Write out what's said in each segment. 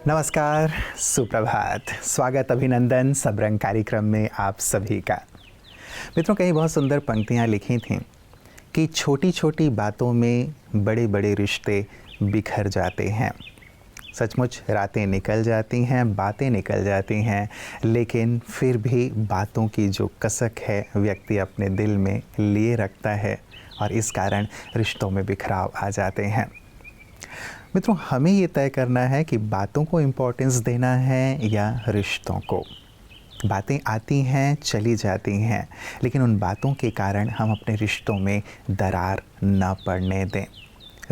नमस्कार, सुप्रभात, स्वागत, अभिनंदन सबरंग कार्यक्रम में आप सभी का। मित्रों, कहीं बहुत सुंदर पंक्तियाँ लिखी थीं कि छोटी छोटी बातों में बड़े बड़े रिश्ते बिखर जाते हैं। सचमुच रातें निकल जाती हैं, बातें निकल जाती हैं, लेकिन फिर भी बातों की जो कसक है व्यक्ति अपने दिल में लिए रखता है और इस कारण रिश्तों में बिखराव आ जाते हैं। मित्रों, हमें ये तय करना है कि बातों को इम्पोर्टेंस देना है या रिश्तों को। बातें आती हैं, चली जाती हैं, लेकिन उन बातों के कारण हम अपने रिश्तों में दरार न पड़ने दें।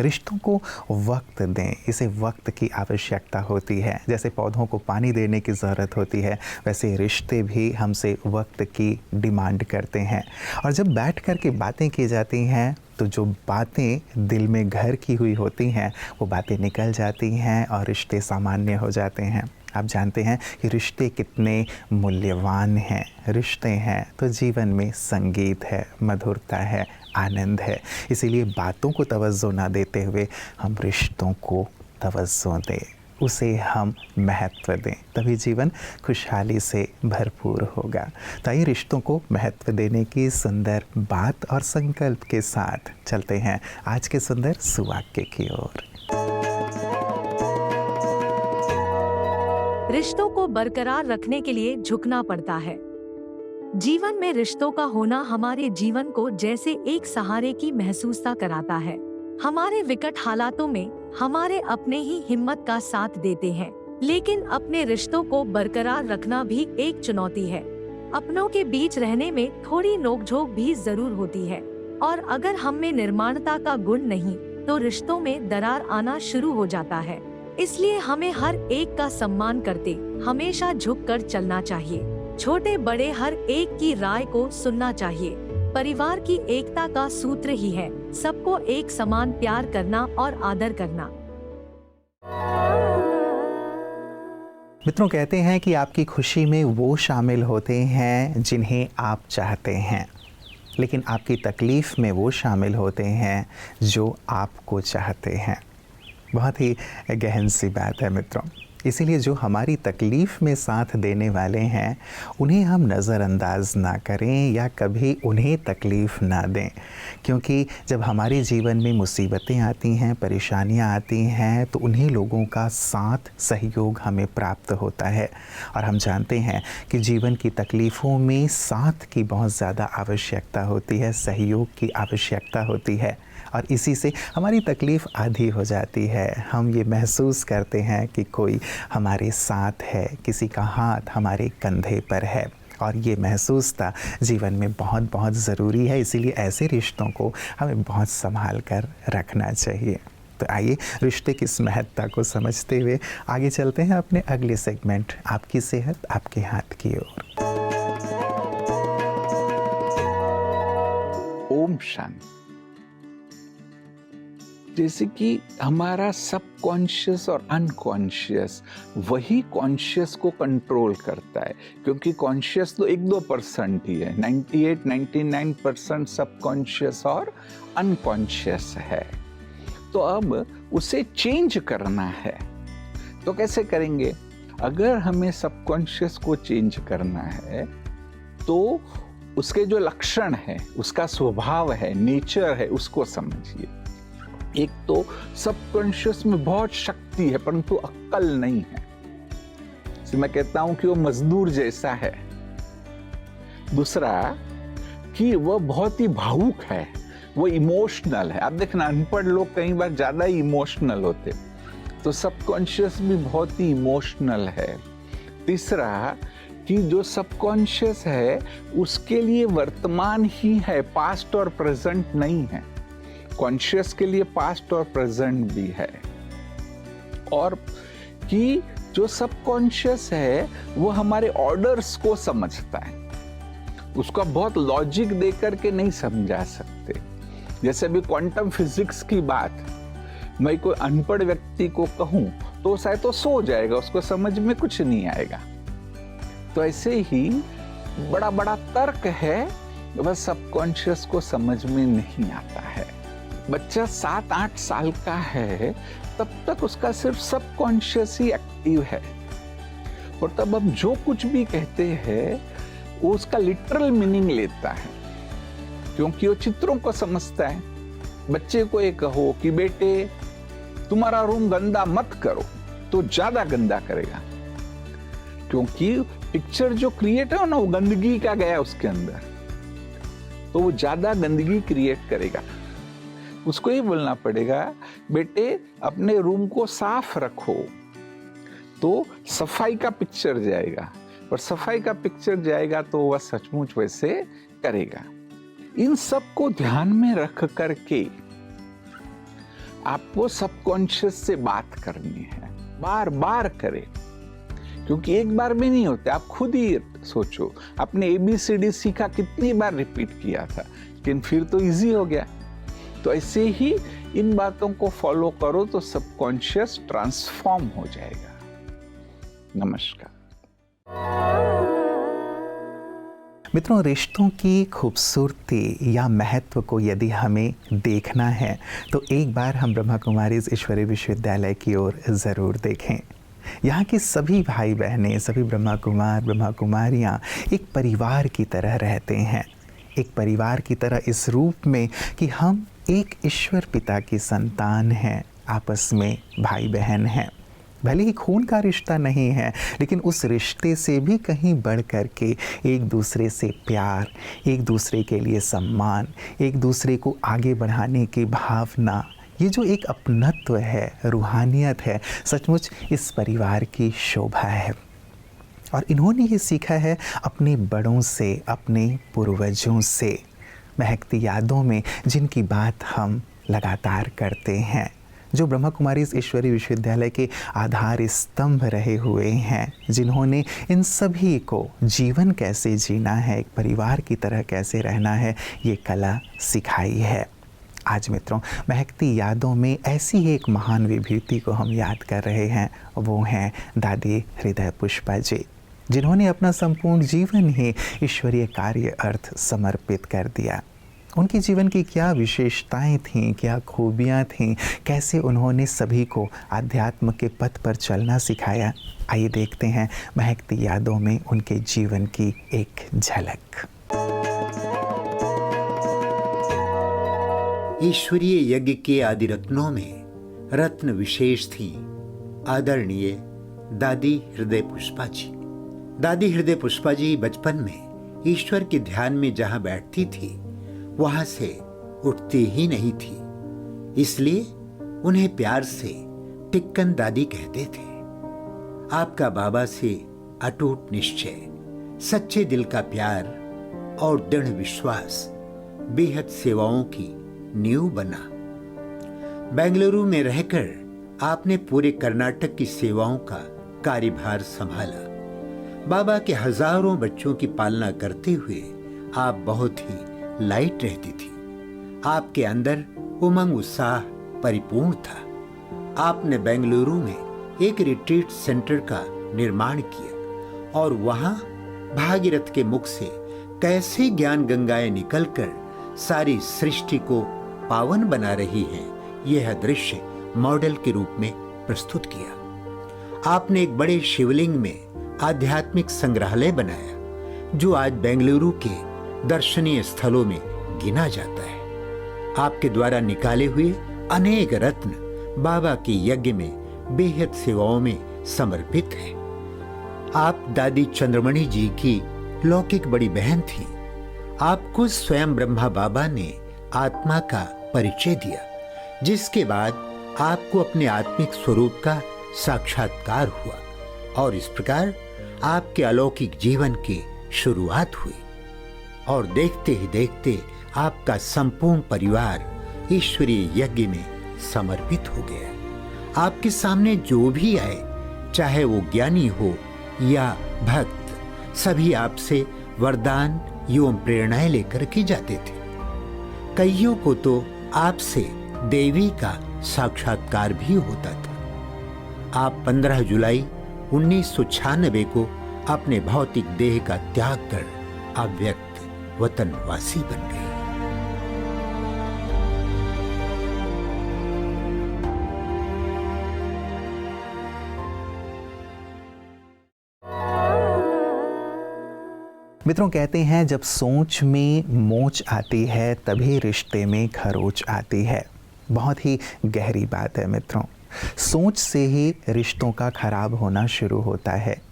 रिश्तों को वक्त दें, इसे वक्त की आवश्यकता होती है। जैसे पौधों को पानी देने की ज़रूरत होती है, वैसे रिश्ते भी हमसे वक्त की डिमांड करते हैं। और जब बैठ कर के बातें की जाती हैं तो जो बातें दिल में घर की हुई होती हैं वो बातें निकल जाती हैं और रिश्ते सामान्य हो जाते हैं। आप जानते हैं कि रिश्ते कितने मूल्यवान हैं। रिश्ते हैं तो जीवन में संगीत है, मधुरता है, आनंद है। इसीलिए बातों को तवज्जो ना देते हुए हम रिश्तों को तवज्जो दें, उसे हम महत्व दें, तभी जीवन खुशहाली से भरपूर होगा। तो आइए रिश्तों को महत्व देने की सुंदर बात और संकल्प के साथ चलते हैं आज के सुंदर सुवाक्य की ओर। रिश्तों को बरकरार रखने के लिए झुकना पड़ता है। जीवन में रिश्तों का होना हमारे जीवन को जैसे एक सहारे की महसूसता कराता है। हमारे विकट हालातों में हमारे अपने ही हिम्मत का साथ देते हैं, लेकिन अपने रिश्तों को बरकरार रखना भी एक चुनौती है। अपनों के बीच रहने में थोड़ी नोकझोंक भी जरूर होती है, और अगर हम में निर्माणता का गुण नहीं तो रिश्तों में दरार आना शुरू हो जाता है। इसलिए हमें हर एक का सम्मान करते हमेशा झुककर चलना चाहिए। छोटे बड़े हर एक की राय को सुनना चाहिए। परिवार की एकता का सूत्र ही है सबको एक समान प्यार करना और आदर करना। मित्रों, कहते हैं कि आपकी खुशी में वो शामिल होते हैं जिन्हें आप चाहते हैं, लेकिन आपकी तकलीफ में वो शामिल होते हैं जो आपको चाहते हैं। बहुत ही गहन सी बात है मित्रों। इसीलिए जो हमारी तकलीफ़ में साथ देने वाले हैं उन्हें हम नज़रअंदाज ना करें या कभी उन्हें तकलीफ़ ना दें, क्योंकि जब हमारे जीवन में मुसीबतें आती हैं, परेशानियां आती हैं, तो उन्हीं लोगों का साथ, सहयोग हमें प्राप्त होता है। और हम जानते हैं कि जीवन की तकलीफ़ों में साथ की बहुत ज़्यादा आवश्यकता होती है, सहयोग की आवश्यकता होती है, और इसी से हमारी तकलीफ़ आधी हो जाती है। हम ये महसूस करते हैं कि कोई हमारे साथ है, किसी का हाथ हमारे कंधे पर है, और ये महसूसता जीवन में बहुत बहुत ज़रूरी है। इसीलिए ऐसे रिश्तों को हमें बहुत संभाल कर रखना चाहिए। तो आइए रिश्ते की इस महत्ता को समझते हुए आगे चलते हैं अपने अगले सेगमेंट आपकी सेहत आपके हाथ की ओर। ओम शांति। जैसे कि हमारा सबकॉन्शियस और अनकॉन्शियस वही कॉन्शियस को कंट्रोल करता है, क्योंकि कॉन्शियस तो 1-2% ही है। 98-99% सबकॉन्शियस और अनकॉन्शियस है। तो अब उसे चेंज करना है, तो कैसे करेंगे? अगर हमें सबकॉन्शियस को चेंज करना है तो उसके जो लक्षण है, उसका स्वभाव है, नेचर है, उसको समझिए। एक तो सबकॉन्शियस में बहुत शक्ति है परंतु अक्ल नहीं है। इसलिए मैं कहता हूं कि वो मजदूर जैसा है। दूसरा कि वह बहुत ही भावुक है, वो इमोशनल है। आप देखना, अनपढ़ लोग कई बार ज्यादा ही इमोशनल होते, तो सबकॉन्शियस भी बहुत ही इमोशनल है। तीसरा कि जो सबकॉन्शियस है उसके लिए वर्तमान ही है, पास्ट और प्रेजेंट नहीं है। कॉन्शियस के लिए पास्ट और प्रेजेंट भी है। और कि जो सबकॉन्शियस है वो हमारे ऑर्डर्स को समझता है, उसका बहुत लॉजिक दे करके नहीं समझा सकते। जैसे अभी क्वांटम फिजिक्स की बात मैं कोई अनपढ़ व्यक्ति को कहूं तो शायद तो सो जाएगा, उसको समझ में कुछ नहीं आएगा। तो ऐसे ही बड़ा बड़ा तर्क है, वह सबकॉन्शियस को समझ में नहीं आता है। बच्चा 7-8 साल का है तब तक उसका सिर्फ सबकॉन्शियस ही नेगेटिव है। और तब हम जो कुछ भी कहते हैं वो उसका लिटरल मीनिंग लेता है, क्योंकि वो चित्रों को समझता है। बच्चे को ये कहो कि बेटे तुम्हारा रूम गंदा मत करो, तो ज्यादा गंदा करेगा, क्योंकि पिक्चर जो क्रिएट है ना वो गंदगी का गया उसके अंदर, तो वो ज्यादा गंदगी क्रिएट करेगा। उसको ये बोलना पड़ेगा बेटे अपने रूम को साफ रखो, तो सफाई का पिक्चर जाएगा, और सफाई का पिक्चर जाएगा तो वह सचमुच वैसे करेगा। इन सब को ध्यान में रख करके आपको सबकॉन्शियस से बात करनी है, बार बार करें, क्योंकि एक बार में नहीं होते। आप खुद ही सोचो, आपने ABCD सीखा, कितनी बार रिपीट किया था, लेकिन फिर तो इजी हो गया। तो ऐसे ही इन बातों को फॉलो करो तो सबकॉन्शियस ट्रांसफॉर्म हो जाएगा। नमस्कार। मित्रों, रिश्तों की खूबसूरती या महत्व को यदि हमें देखना है तो एक बार हम ब्रह्मा कुमारीज ईश्वरीय विश्वविद्यालय की ओर ज़रूर देखें। यहाँ के सभी भाई बहनें, सभी ब्रह्मा कुमार ब्रह्मा कुमारियाँ एक परिवार की तरह रहते हैं, एक परिवार की तरह इस रूप में कि हम एक ईश्वर पिता की संतान हैं, आपस में भाई बहन हैं। भले ही खून का रिश्ता नहीं है, लेकिन उस रिश्ते से भी कहीं बढ़ कर के एक दूसरे से प्यार, एक दूसरे के लिए सम्मान, एक दूसरे को आगे बढ़ाने की भावना, ये जो एक अपनत्व है, रूहानियत है, सचमुच इस परिवार की शोभा है। और इन्होंने ये सीखा है अपने बड़ों से, अपने पूर्वजों से, महकती यादों में जिनकी बात हम लगातार करते हैं, जो ब्रह्मा कुमारीज ईश्वरीय विश्वविद्यालय के आधार स्तंभ रहे हुए हैं, जिन्होंने इन सभी को जीवन कैसे जीना है, एक परिवार की तरह कैसे रहना है, ये कला सिखाई है। आज मित्रों, महकती यादों में ऐसी ही एक महान विभूति को हम याद कर रहे हैं, वो हैं दादी हृदय पुष्पा जी, जिन्होंने अपना संपूर्ण जीवन ही ईश्वरीय कार्य अर्थ समर्पित कर दिया। उनके जीवन की क्या विशेषताएं थीं, क्या खूबियां थीं, कैसे उन्होंने सभी को आध्यात्म के पथ पर चलना सिखाया, आइए देखते हैं महकती यादों में उनके जीवन की एक झलक। ईश्वरीय यज्ञ के आदि रत्नों में रत्न विशेष थी आदरणीय दादी हृदय पुष्पा जी। दादी हृदय पुष्पा जी बचपन में ईश्वर के ध्यान में जहां बैठती थी वहां से उठती ही नहीं थी, इसलिए उन्हें प्यार से टिक्कन दादी कहते थे। आपका बाबा से अटूट निश्चय, सच्चे दिल का प्यार और दृढ़ विश्वास बेहद सेवाओं की नींव बना। बेंगलुरु में रहकर आपने पूरे कर्नाटक की सेवाओं का कार्यभार संभाला। बाबा के हजारों बच्चों की पालना करते हुए आप बहुत ही लाइट रहती थी। आपके अंदर उमंग उत्साह परिपूर्ण था। आपने बेंगलुरु में एक रिट्रीट सेंटर का निर्माण किया और वहां भागीरथ के मुख से कैसे ज्ञान गंगाएं निकलकर सारी सृष्टि को पावन बना रही हैं, यह दृश्य मॉडल के रूप में प्रस्तुत किया। आपने एक बड़े शिवलिंग में आध्यात्मिक संग्रहालय बनाया जो आज बेंगलुरु के दर्शनीय स्थलों में गिना जाता है। आपके द्वारा निकाले हुए अनेक रत्न बाबा के यज्ञ में बेहद सेवाओं में समर्पित हैं। आप दादी चंद्रमणि जी की लौकिक बड़ी बहन थी। आपको स्वयं ब्रह्मा बाबा ने आत्मा का परिचय दिया, जिसके बाद आपको अपने आत्मिक स्वरूप का साक्षात्कार हुआ और इस प्रकार आपके अलौकिक जीवन की शुरुआत हुई। और देखते ही देखते आपका संपूर्ण परिवार ईश्वरीय यज्ञ में समर्पित हो गया। आपके सामने जो भी आए, चाहे वो ज्ञानी हो या भक्त, सभी आपसे वरदान एवं प्रेरणाएं लेकर के जाते थे। कईयों को तो आपसे देवी का साक्षात्कार भी होता था। आप 15 जुलाई 1996 को अपने भौतिक देह का त्याग कर अव्यक्त वतनवासी बन गए। मित्रों, कहते हैं जब सोच में मोच आती है तभी रिश्ते में खरोच आती है। बहुत ही गहरी बात है मित्रों। सोच से ही रिश्तों का खराब होना शुरू होता है।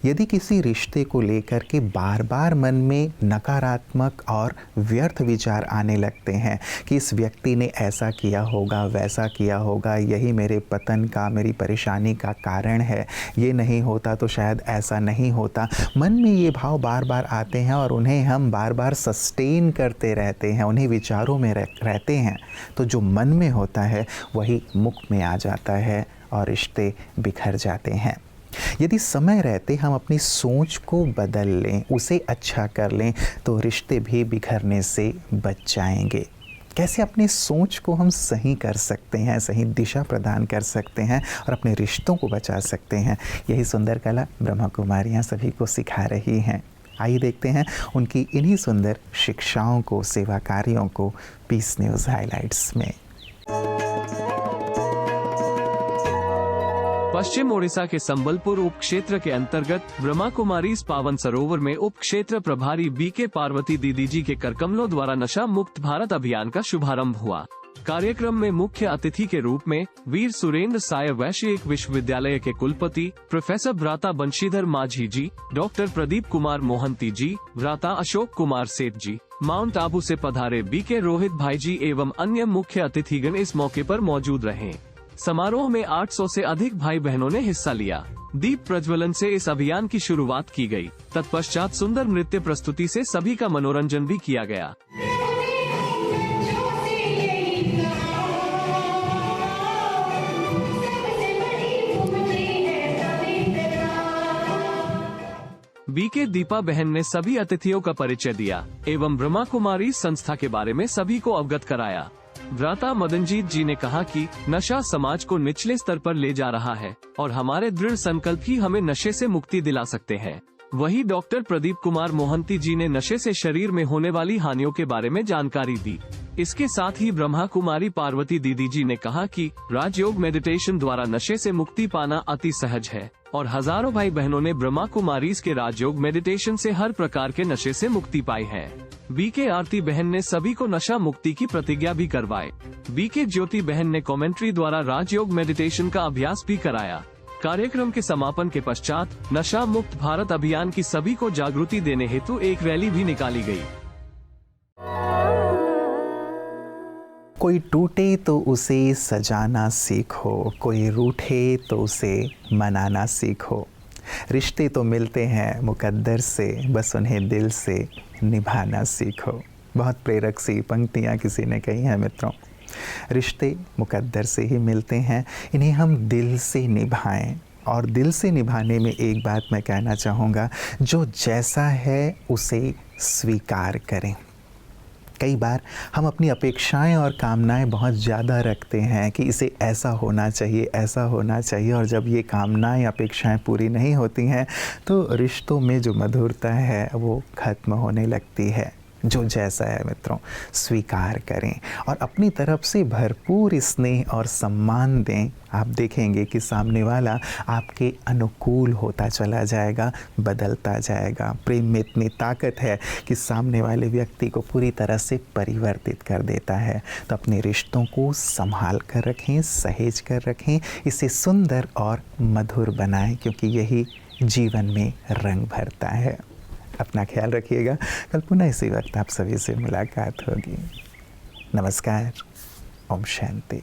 यदि किसी रिश्ते को लेकर के बार बार मन में नकारात्मक और व्यर्थ विचार आने लगते हैं कि इस व्यक्ति ने ऐसा किया होगा, वैसा किया होगा, यही मेरे पतन का, मेरी परेशानी का कारण है, ये नहीं होता तो शायद ऐसा नहीं होता, मन में ये भाव बार बार आते हैं और उन्हें हम बार बार सस्टेन करते रहते हैं, उन्हीं विचारों में रहते हैं, तो जो मन में होता है वही मुख में आ जाता है और रिश्ते बिखर जाते हैं। यदि समय रहते हम अपनी सोच को बदल लें, उसे अच्छा कर लें, तो रिश्ते भी बिखरने से बच जाएंगे। कैसे अपनी सोच को हम सही कर सकते हैं, सही दिशा प्रदान कर सकते हैं और अपने रिश्तों को बचा सकते हैं, यही सुंदर कला ब्रह्मा कुमारियाँ सभी को सिखा रही हैं। आइए देखते हैं उनकी इन्हीं सुंदर शिक्षाओं को, सेवा कार्यों को पीस न्यूज़ हाइलाइट्स में। पश्चिम ओडिशा के संबलपुर उप क्षेत्र के अंतर्गत ब्रह्मा कुमारी पावन सरोवर में उप क्षेत्र प्रभारी बीके पार्वती दीदी जी के करकमलों द्वारा नशा मुक्त भारत अभियान का शुभारंभ हुआ। कार्यक्रम में मुख्य अतिथि के रूप में वीर सुरेंद्र साय वैश्विक विश्वविद्यालय के कुलपति प्रोफेसर भ्राता बंशीधर माझी जी, डॉक्टर प्रदीप कुमार मोहंती जी, भ्राता अशोक कुमार सेठ जी, माउंट आबू से पधारे बीके रोहित भाई जी एवं अन्य मुख्य अतिथिगण इस मौके पर मौजूद रहे। समारोह में 800 से अधिक भाई बहनों ने हिस्सा लिया। दीप प्रज्वलन से इस अभियान की शुरुआत की गई। तत्पश्चात सुंदर नृत्य प्रस्तुति से सभी का मनोरंजन भी किया गया। बीके दीपा बहन ने सभी अतिथियों का परिचय दिया एवं ब्रह्मा कुमारी संस्था के बारे में सभी को अवगत कराया। भ्राता मदनजीत जी ने कहा कि नशा समाज को निचले स्तर पर ले जा रहा है और हमारे दृढ़ संकल्प ही हमें नशे से मुक्ति दिला सकते हैं। वहीं डॉक्टर प्रदीप कुमार मोहंती जी ने नशे से शरीर में होने वाली हानियों के बारे में जानकारी दी। इसके साथ ही ब्रह्मा कुमारी पार्वती दीदी जी ने कहा कि राजयोग मेडिटेशन द्वारा नशे से मुक्ति पाना अति सहज है और हजारों भाई बहनों ने ब्रह्मा कुमारीज के राजयोग मेडिटेशन से हर प्रकार के नशे से मुक्ति पाई है। बीके आरती बहन ने सभी को नशा मुक्ति की प्रतिज्ञा भी करवाए। बीके ज्योति बहन ने कमेंट्री द्वारा राजयोग मेडिटेशन का अभ्यास भी कराया। कार्यक्रम के समापन के पश्चात नशा मुक्त भारत अभियान की सभी को जागृति देने हेतु एक रैली भी निकाली गई। कोई टूटे तो उसे सजाना सीखो, कोई रूठे तो उसे मनाना सीखो। रिश्ते तो मिलते हैं मुकद्दर से, बस उन्हें दिल से निभाना सीखो। बहुत प्रेरक सी पंक्तियाँ किसी ने कही हैं मित्रों। रिश्ते मुकद्दर से ही मिलते हैं, इन्हें हम दिल से निभाएं। और दिल से निभाने में एक बात मैं कहना चाहूँगा, जो जैसा है उसे स्वीकार करें। कई बार हम अपनी अपेक्षाएं और कामनाएं बहुत ज़्यादा रखते हैं कि इसे ऐसा होना चाहिए, ऐसा होना चाहिए, और जब ये कामनाएं, अपेक्षाएं पूरी नहीं होती हैं तो रिश्तों में जो मधुरता है वो ख़त्म होने लगती है। जो जैसा है मित्रों, स्वीकार करें और अपनी तरफ से भरपूर स्नेह और सम्मान दें। आप देखेंगे कि सामने वाला आपके अनुकूल होता चला जाएगा, बदलता जाएगा। प्रेम में इतनी ताकत है कि सामने वाले व्यक्ति को पूरी तरह से परिवर्तित कर देता है। तो अपने रिश्तों को संभाल कर रखें, सहेज कर रखें, इसे सुंदर और मधुर बनाएं, क्योंकि यही जीवन में रंग भरता है। अपना ख्याल रखिएगा। कल पुनः इसी वक्त आप सभी से मुलाकात होगी। नमस्कार। ओम शांति।